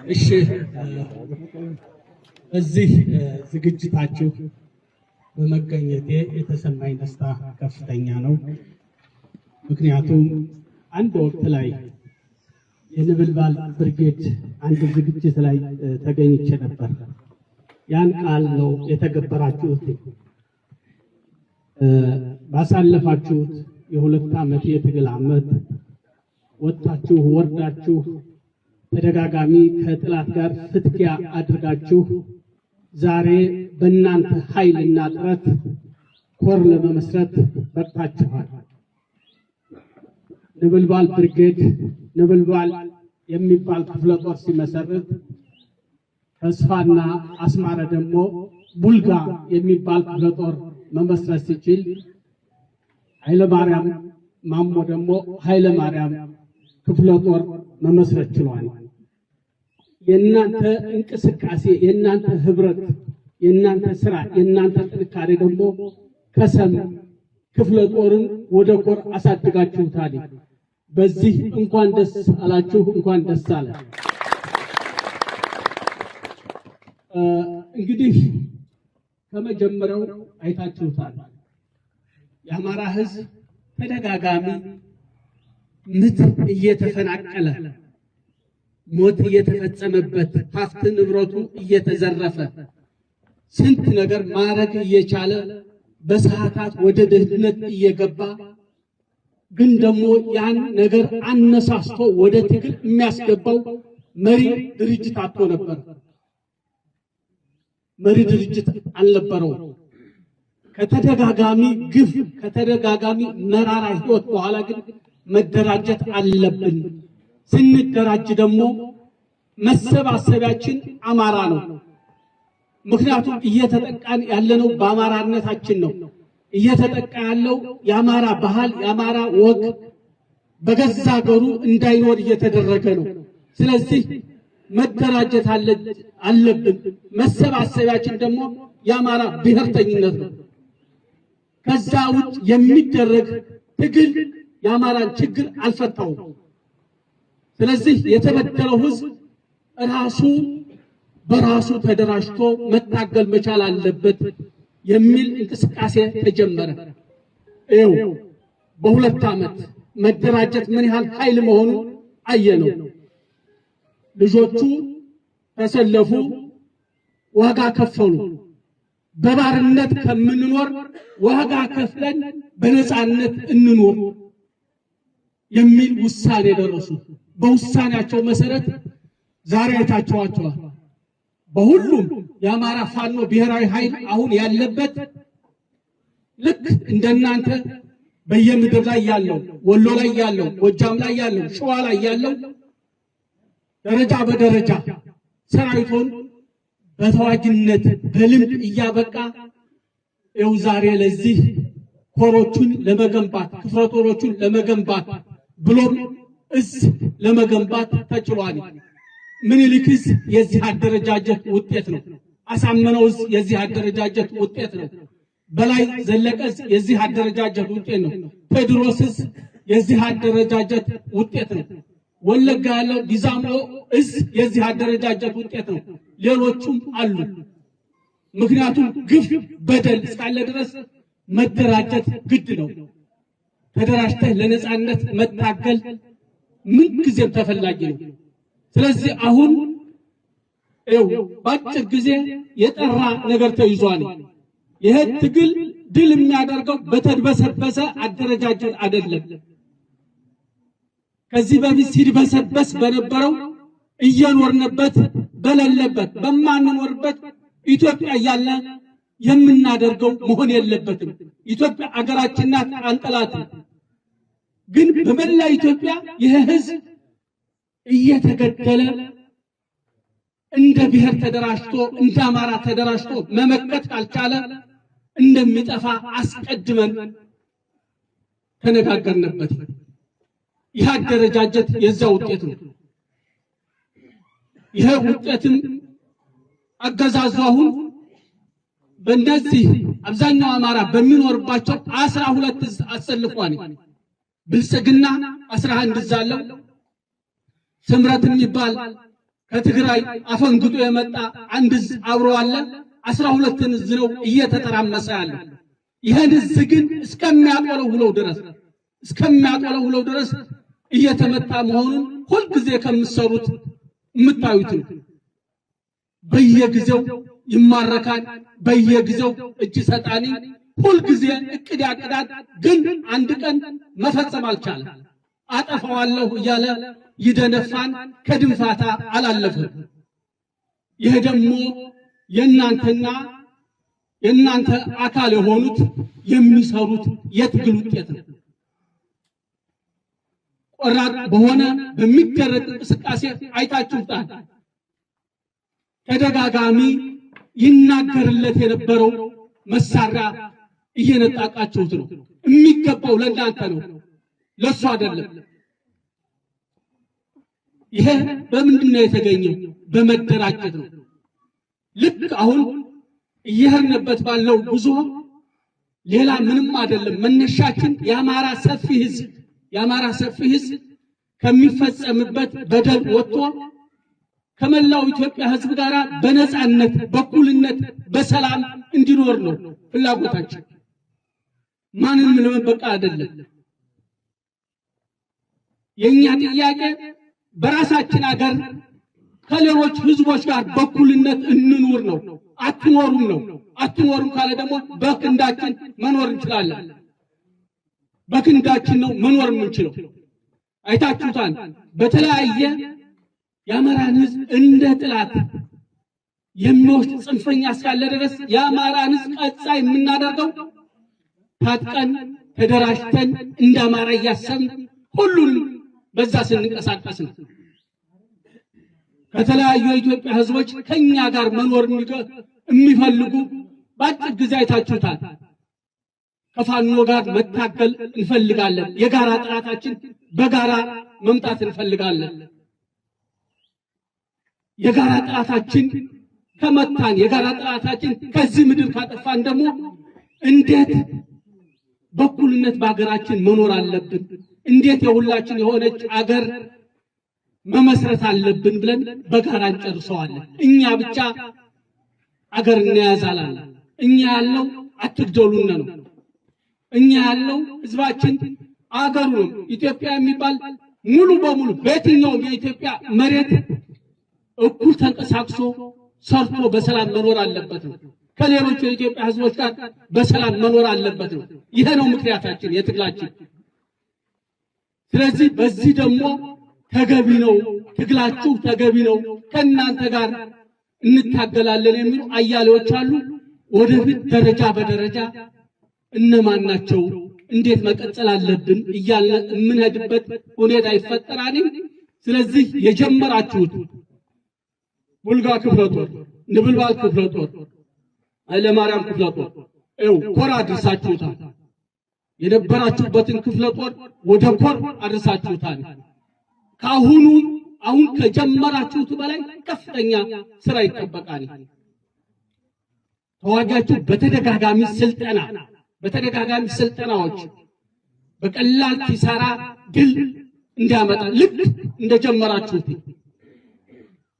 እሺ እዚህ ዝግጅታችሁ በመገኘቴ የተሰማኝ ደስታ ከፍተኛ ነው። ምክንያቱም አንድ ወቅት ላይ የነበልባል ብርጌድ አንድ ዝግጅት ላይ ተገኝቼ ነበር። ያን ቃል ነው የተገበራችሁት። ባሳለፋችሁት የሁለት ዓመት የትግል ዓመት ወጣችሁ ወርዳችሁ ተደጋጋሚ ከጥላት ጋር ፍትኪያ አድርጋችሁ ዛሬ በእናንተ ኃይልና ጥረት ኮር ለመመስረት በቅታችኋል። ነበልባል ብርጌድ ነበልባል የሚባል ክፍለ ጦር ሲመሰርት ተስፋና አስማረ ደግሞ ቡልጋ የሚባል ክፍለ ጦር መመስረት ሲችል ኃይለ ማርያም ማሞ ደግሞ ኃይለ ማርያም ክፍለ ጦር መመስረት ችሏል። የእናንተ እንቅስቃሴ የእናንተ ህብረት የእናንተ ስራ የእናንተ ጥንካሬ ደግሞ ከሰም ክፍለ ጦርን ወደ ኮር አሳድጋችሁታል። በዚህ እንኳን ደስ አላችሁ፣ እንኳን ደስ አለ። እንግዲህ ከመጀመሪያው አይታችሁታል። የአማራ ህዝብ ተደጋጋሚ ምት እየተፈናቀለ ሞት እየተፈጸመበት ሀብት ንብረቱ እየተዘረፈ ስንት ነገር ማድረግ እየቻለ በሰዓታት ወደ ድህነት እየገባ ግን ደግሞ ያን ነገር አነሳስቶ ወደ ትግል የሚያስገባው መሪ ድርጅት አጥቶ ነበር። መሪ ድርጅት አልነበረው። ከተደጋጋሚ ግፍ ከተደጋጋሚ መራራ ህይወት በኋላ ግን መደራጀት አለብን። ስንደራጅ ደግሞ መሰባሰቢያችን አማራ ነው። ምክንያቱም እየተጠቃን ያለነው በአማራነታችን ነው። እየተጠቃ ያለው የአማራ ባህል የአማራ ወግ በገዛ ሀገሩ እንዳይኖር እየተደረገ ነው። ስለዚህ መደራጀት አለብን። መሰባሰቢያችን ደግሞ የአማራ ብሔርተኝነት ነው። ከዛ ውጭ የሚደረግ ትግል የአማራን ችግር አልፈታውም። ስለዚህ የተበደለው ህዝብ ራሱ በራሱ ተደራጅቶ መታገል መቻል አለበት የሚል እንቅስቃሴ ተጀመረ። ይኸው በሁለት ዓመት መደራጀት ምን ያህል ኃይል መሆኑ አየነው። ልጆቹ ተሰለፉ፣ ዋጋ ከፈሉ። በባርነት ከምንኖር ዋጋ ከፍለን በነፃነት እንኖር የሚል ውሳኔ ደረሱ። በውሳኔያቸው መሰረት ዛሬ አይታችኋቸዋል። በሁሉም የአማራ ፋኖ ብሔራዊ ኃይል አሁን ያለበት ልክ እንደናንተ በየምድር ላይ ያለው ወሎ ላይ ያለው ጎጃም ላይ ያለው ሸዋ ላይ ያለው ደረጃ በደረጃ ሰራዊቱን በተዋጊነት በልምድ እያበቃ ይኸው ዛሬ ለዚህ ኮሮቹን ለመገንባት ክፍለ ጦሮቹን ለመገንባት ብሎም እዝ ለመገንባት ተችሏል። ምኒልክ እዝ የዚህ አደረጃጀት ውጤት ነው። አሳምነው እዝ የዚህ አደረጃጀት ውጤት ነው። በላይ ዘለቀ እዝ የዚህ አደረጃጀት ውጤት ነው። ቴዎድሮስ እዝ የዚህ አደረጃጀት ውጤት ነው። ወለጋ ያለው ዲዛሞ እዝ የዚህ አደረጃጀት ውጤት ነው። ሌሎቹም አሉ። ምክንያቱም ግፍ በደል እስካለ ድረስ መደራጀት ግድ ነው። ተደራጅተህ ለነፃነት መታገል ምን ጊዜም ተፈላጊ ነው። ስለዚህ አሁን በአጭር ጊዜ የጠራ ነገር ተይዟል። ይሄ ትግል ድል የሚያደርገው በተድበሰበሰ አደረጃጀት አይደለም። ከዚህ በፊት ሲድበሰበስ በነበረው እየኖርንበት በሌለበት በማንኖርበት ኢትዮጵያ እያለ የምናደርገው መሆን የለበትም። ኢትዮጵያ አገራችን ናት፣ አንጠላትም። ግን በመላ ኢትዮጵያ ይህ ህዝብ እየተገደለ እንደ ብሔር ተደራጅቶ እንደ አማራ ተደራጅቶ መመከት ካልቻለ እንደሚጠፋ አስቀድመን ተነጋገርንበት። ይህ አደረጃጀት የዛ ውጤት ነው። ይህ ውጤትም አገዛዙ አሁን በእነዚህ አብዛኛው አማራ በሚኖርባቸው 12 አሰልፏል። ብልጽግና 11 ዛለው ስምረት የሚባል ከትግራይ አፈንግጦ የመጣ አንድ አብሮ አለ። 12 ነው እየተተራመሰ ያለ። ይሄን ግን እስከሚያቆለው ድረስ እየተመታ መሆኑን ሁሉ ጊዜ ከምሰሩት የምታዩት በየጊዜው ይማረካል፣ በየጊዜው እጅ ሰጣኒ ሁሉ ጊዜ እቅድ ያቅዳል፣ ግን አንድ ቀን መፈጸም አልቻለም። አጠፋዋለሁ እያለ ይደነፋን ከድንፋታ አላለፈም። ይሄ ደግሞ የእናንተ አካል የሆኑት የሚሰሩት የትግል ውጤት ነው። ቆራጥ በሆነ በሚደረግ እንቅስቃሴ አይታችሁታል። ተደጋጋሚ ይናገርለት የነበረው መሳሪያ እየነጣቃችሁት ነው። የሚገባው ለእናንተ ነው፣ ለሱ አይደለም። ይሄ በምንድነው የተገኘው? በመደራጀት ነው። ልክ አሁን እየሄድንበት ባለው ጉዞ ሌላ ምንም አይደለም። መነሻችን የአማራ ሰፊ ህዝብ ከሚፈጸምበት በደል ወጥቶ ከመላው ኢትዮጵያ ህዝብ ጋር በነፃነት በኩልነት በሰላም እንዲኖር ነው ፍላጎታችን። ማንንም ለመበቃ አይደለም። የኛ ጥያቄ በራሳችን አገር ከሌሎች ህዝቦች ጋር በኩልነት እንኑር ነው። አትኖሩም ካለ ደግሞ በክንዳችን መኖር እንችላለን። በክንዳችን ነው መኖር የምንችለው። አይታችሁታል። በተለያየ የአማራን ህዝብ እንደ ጥላት የሚወስድ ጽንፈኛ እስካለ ድረስ የአማራን ህዝብ ቀጻይ የምናደርገው ታጥቀን ተደራጅተን እንደ አማራ እያሰብን ሁሉንም በዛ ስንንቀሳቀስ ነው። ከተለያዩ የኢትዮጵያ ህዝቦች ከኛ ጋር መኖር የሚፈልጉ በአጭር ጊዜ አይታችሁታል። ከፋኖ ጋር መታገል እንፈልጋለን። የጋራ ጥራታችን በጋራ መምጣት እንፈልጋለን። የጋራ ጥራታችን ከመታን፣ የጋራ ጥራታችን ከዚህ ምድር ካጠፋን ደግሞ እንዴት በኩልነት በአገራችን መኖር አለብን፣ እንዴት የሁላችን የሆነች አገር መመስረት አለብን ብለን በጋራ እንጨርሰዋለን። እኛ ብቻ አገር እንያዛለን። እኛ ያለው አትግደሉን ነው። እኛ ያለው ህዝባችን አገሩ ነው። ኢትዮጵያ የሚባል ሙሉ በሙሉ በየትኛውም የኢትዮጵያ መሬት እኩል ተንቀሳቅሶ ሰርቶ በሰላም መኖር አለበት ነው። ከሌሎች የኢትዮጵያ ህዝቦች ጋር በሰላም መኖር አለበት ነው። ይሄ ነው ምክንያታችን፣ የትግላችን። ስለዚህ በዚህ ደግሞ ተገቢ ነው፣ ትግላችሁ ተገቢ ነው፣ ከእናንተ ጋር እንታገላለን የሚሉ አያሌዎች አሉ። ወደፊት ደረጃ በደረጃ እነማን ናቸው፣ እንዴት መቀጠል አለብን እያለ የምንሄድበት ሁኔታ ይፈጠራል። ስለዚህ የጀመራችሁት ቡልጋ ክፍለ ጦር፣ ንብልባል ክፍለ ጦር፣ ኃይለማርያም ክፍለ ጦር ኮር አድርሳችሁታል። የነበራችሁበትን ክፍለ ጦር ወደ ኮር አድርሳችሁታል። አሁን ከጀመራችሁት በላይ ከፍተኛ ስራ ይጠበቃል። ተዋጋችሁ በተደጋጋሚ ስልጠናዎች በቀላል ኪሳራ ድል እንዲያመጣ ልክ እንደጀመራችሁት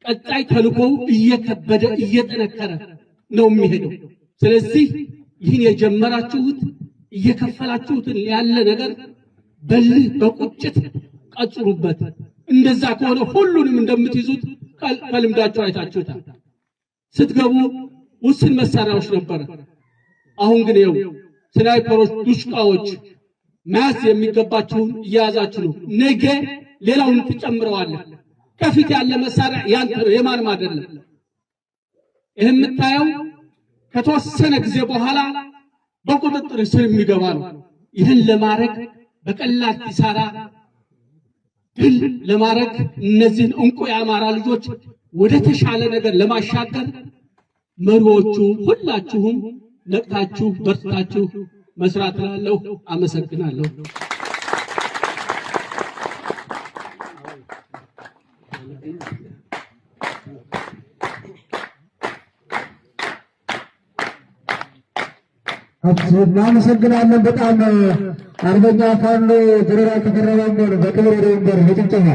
ቀጣይ ተልኮው እየከበደ እየጠነከረ ነው የሚሄደው። ስለዚህ ይህን የጀመራችሁት እየከፈላችሁትን ያለ ነገር በልህ በቁጭት ቀጥሩበት። እንደዛ ከሆነ ሁሉንም እንደምትይዙት ከልምዳችሁ አይታችሁታል። ስትገቡ ውስን መሳሪያዎች ነበር። አሁን ግን ይኸው ስናይፐሮች፣ ዱሽቃዎች መያዝ የሚገባችሁን እያያዛችሁ ነው። ነገ ሌላውን ትጨምረዋለህ። ከፊት ያለ መሳሪያ ያንተ ነው፣ የማንም አይደለም። ይህ የምታየው ከተወሰነ ጊዜ በኋላ በቁጥጥር ስር የሚገባ ነው። ይህን ለማድረግ በቀላል ኪሳራ ድል ለማድረግ እነዚህን እንቁ የአማራ ልጆች ወደ ተሻለ ነገር ለማሻገር መሪዎቹ ሁላችሁም ነቅታችሁ በርታችሁ መስራት ላለሁ። አመሰግናለሁ። እናመሰግናለን በጣም አርበኛ ፋኖ ጀነራል ተፈራ ማሞ በክብር ወደ ወንበር በጭብጨባ